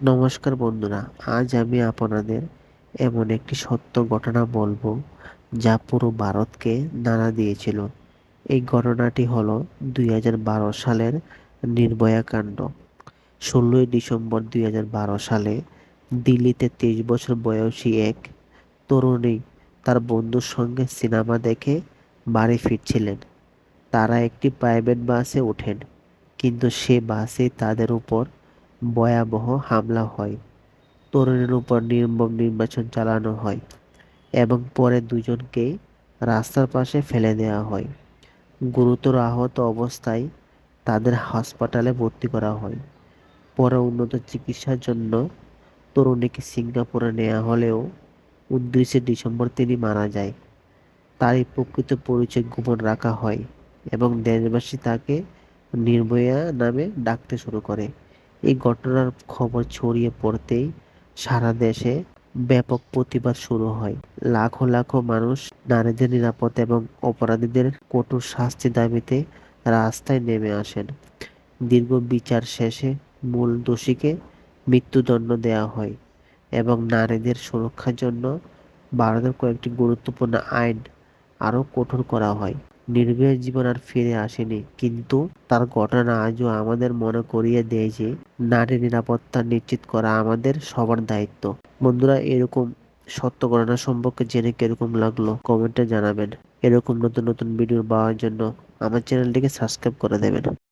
নমস্কার বন্ধুরা, আজ আমি আপনাদের এমন একটি সত্য ঘটনা বলবো যা পুরো ভারতকে নাড়া দিয়েছিল। এই ঘটনাটি হলো 2012 সালের নির্ভয়া কাণ্ড। 16ই ডিসেম্বর 2012 সালে দিল্লিতে 23 বছর বয়সী এক তরুণী তার বন্ধুর সঙ্গে সিনেমা দেখে বাড়ি ফিরছিলেন। তারা একটি প্রাইভেট বাসে ওঠেন, কিন্তু সে বাসে তাদের উপর ভয়াবহ হামলা হয়। তরুণীর উপর নির্মম নির্বাচন চালানো হয় এবং পরে দুজনকেই রাস্তার পাশে ফেলে দেওয়া হয়। গুরুতর আহত অবস্থায় তাদের হাসপাতালে ভর্তি করা হয়। পরে উন্নত চিকিৎসার জন্য তরুণীকে সিঙ্গাপুরে নেওয়া হলেও 29 ডিসেম্বর তিনি মারা যায়। তারই প্রকৃত পরিচয় গোপন রাখা হয় এবং দেশবাসী তাকে নির্ভয়া নামে ডাকতে শুরু করে। এই ঘটনার খবর ছড়িয়ে পড়তেই সারা দেশে ব্যাপক প্রতিবাদ শুরু হয়। লাখো লাখো মানুষ নারীদের নিরাপত্তা এবং অপরাধীদের কঠোর শাস্তি দাবিতে রাস্তায় নেমে আসেন। দীর্ঘ বিচার শেষে মূল দোষীকে মৃত্যুদণ্ড দেওয়া হয় এবং নারীদের সুরক্ষার জন্য ভারতের কয়েকটি গুরুত্বপূর্ণ আইন আরও কঠোর করা হয়। নির্ভয়ার জীবন আর ফিরে আসেনি, কিন্তু তার ঘটনা আজও আমাদের মনে করিয়ে দেয় যে নারী নিরাপত্তা নিশ্চিত করা আমাদের সবার দায়িত্ব। বন্ধুরা, এরকম সত্য ঘটনা সম্পর্কে জেনে কিরকম লাগলো কমেন্টে জানাবেন। এরকম নতুন নতুন ভিডিও পাওয়ার জন্য আমার চ্যানেলটিকে সাবস্ক্রাইব করে দেবেন।